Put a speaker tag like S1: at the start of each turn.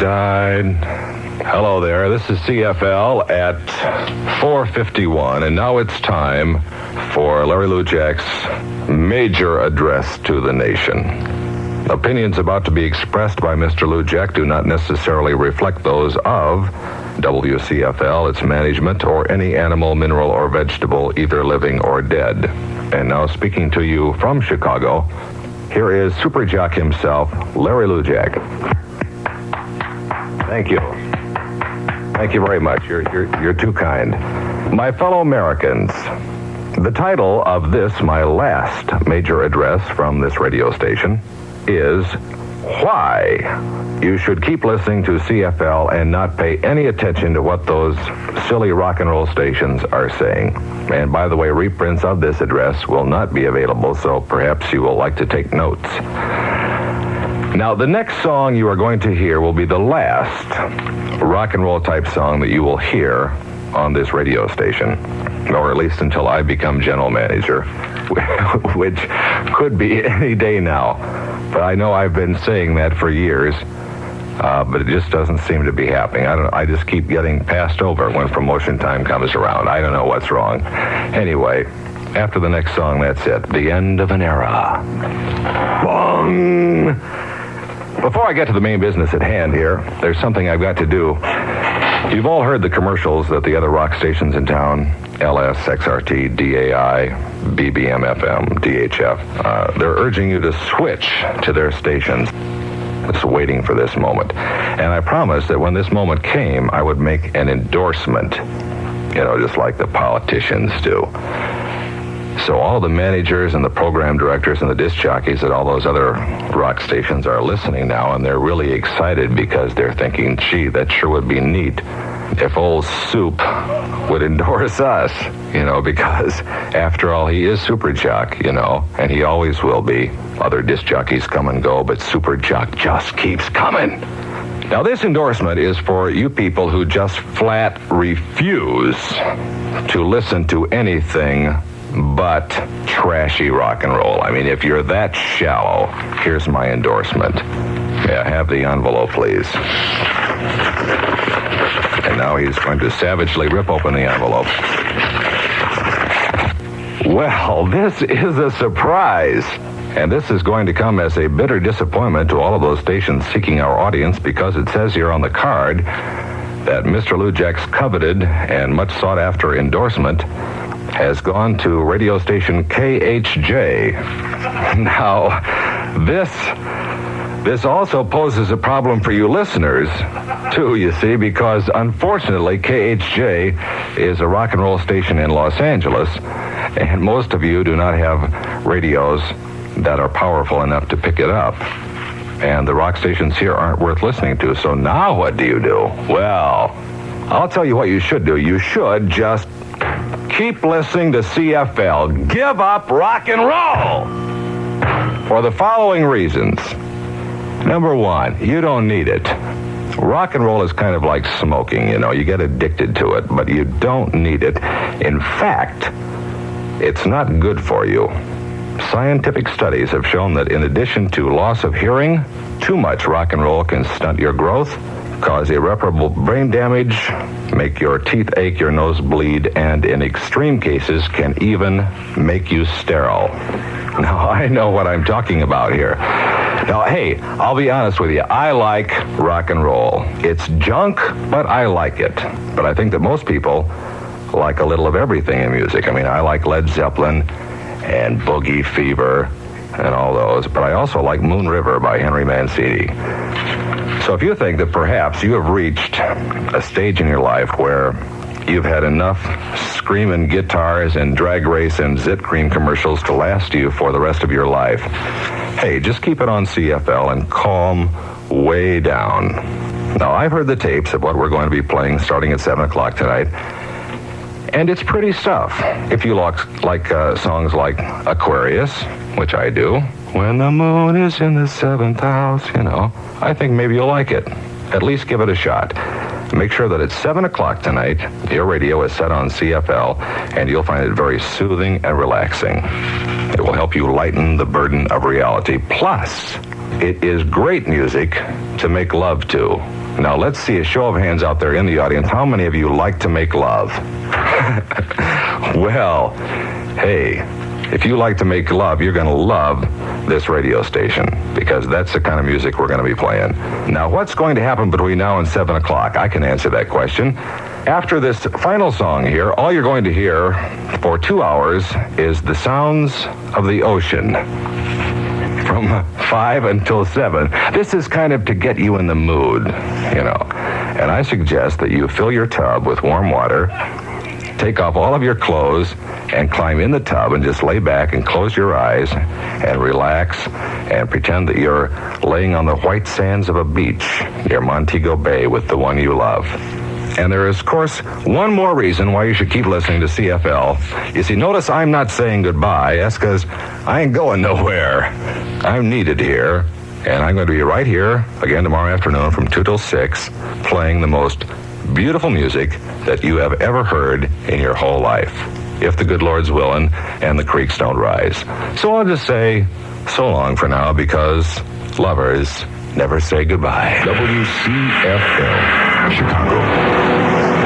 S1: died. Hello there, this is CFL at 4:51, and now it's time for Larry Lujack's major address to the nation. Opinions about to be expressed by Mr. Lujack do not necessarily reflect those of WCFL, its management, or any animal, mineral, or vegetable, either living or dead. And now speaking to you from Chicago, here is Superjock himself, Larry Lujack. Thank you. Thank you very much. You're too kind. My fellow Americans, the title of this, my last major address from this radio station, is why you should keep listening to CFL and not pay any attention to what those silly rock and roll stations are saying. And by the way, reprints of this address will not be available, so perhaps you will like to take notes. Now, the next song you are going to hear will be the last rock and roll type song that you will hear on this radio station, or at least until I become general manager, which could be any day now. But I know I've been saying that for years, but it just doesn't seem to be happening. I just keep getting passed over when promotion time comes around. I don't know what's wrong. Anyway, after the next song, that's it. The end of an era. Bong! Before I get to the main business at hand here, there's something I've got to do. You've all heard the commercials that the other rock stations in town, LS, XRT, DAI, BBM, FM, DHF, they're urging you to switch to their stations. Just waiting for this moment. And I promised that when this moment came, I would make an endorsement, just like the politicians do. So all the managers and the program directors and the disc jockeys at all those other rock stations are listening now, and they're really excited because they're thinking, gee, that sure would be neat if old Soup would endorse us, because after all, he is Superjock, and he always will be. Other disc jockeys come and go, but Superjock just keeps coming. Now, this endorsement is for you people who just flat refuse to listen to anything but trashy rock and roll. I mean, if you're that shallow, here's my endorsement. Yeah, have the envelope, please. And now he's going to savagely rip open the envelope. Well, this is a surprise. And this is going to come as a bitter disappointment to all of those stations seeking our audience, because it says here on the card that Mr. Lujack's coveted and much sought-after endorsement has gone to radio station KHJ. Now, this also poses a problem for you listeners, too, you see, because unfortunately KHJ is a rock and roll station in Los Angeles, and most of you do not have radios that are powerful enough to pick it up. And the rock stations here aren't worth listening to, so now what do you do? Well, I'll tell you what you should do. You should just keep listening to CFL. Give up rock and roll! For the following reasons. Number one, you don't need it. Rock and roll is kind of like smoking, you get addicted to it, but you don't need it. In fact, it's not good for you. Scientific studies have shown that in addition to loss of hearing, too much rock and roll can stunt your growth, cause irreparable brain damage, make your teeth ache, your nose bleed, and in extreme cases can even make you sterile. Now, I know what I'm talking about here. Now, hey, I'll be honest with you. I like rock and roll. It's junk, but I like it. But I think that most people like a little of everything in music. I mean, I like Led Zeppelin and Boogie Fever and all those, but I also like Moon River by Henry Mancini. So if you think that perhaps you have reached a stage in your life where you've had enough screaming guitars and drag race and Zit Cream commercials to last you for the rest of your life, hey, just keep it on CFL and calm way down. Now, I've heard the tapes of what we're going to be playing starting at 7 o'clock tonight, and it's pretty stuff. If you like songs like Aquarius, which I do, when the moon is in the seventh house, I think maybe you'll like it. At least give it a shot. Make sure that at 7 o'clock tonight, your radio is set on CFL, and you'll find it very soothing and relaxing. It will help you lighten the burden of reality. Plus, It is great music to make love to. Now, let's see a show of hands out there in the audience. How many of you like to make love? Well, hey, if you like to make love, you're going to love this radio station, because that's the kind of music we're going to be playing. Now, what's going to happen between now and 7 o'clock? I can answer that question. After this final song here, all you're going to hear for 2 hours is the sounds of the ocean from 5 until 7. This is kind of to get you in the mood, you know. And I suggest that you fill your tub with warm water, take off all of your clothes, and climb in the tub and just lay back and close your eyes and relax and pretend that you're laying on the white sands of a beach near Montego Bay with the one you love. And there is, of course, one more reason why you should keep listening to CFL. You see, notice I'm not saying goodbye. That's because I ain't going nowhere. I'm needed here, and I'm going to be right here again tomorrow afternoon from 2 till 6, playing the most beautiful music that you have ever heard in your whole life, if the good Lord's willing and the creeks don't rise. So I'll just say so long for now, because lovers never say goodbye.
S2: WCFL, Chicago.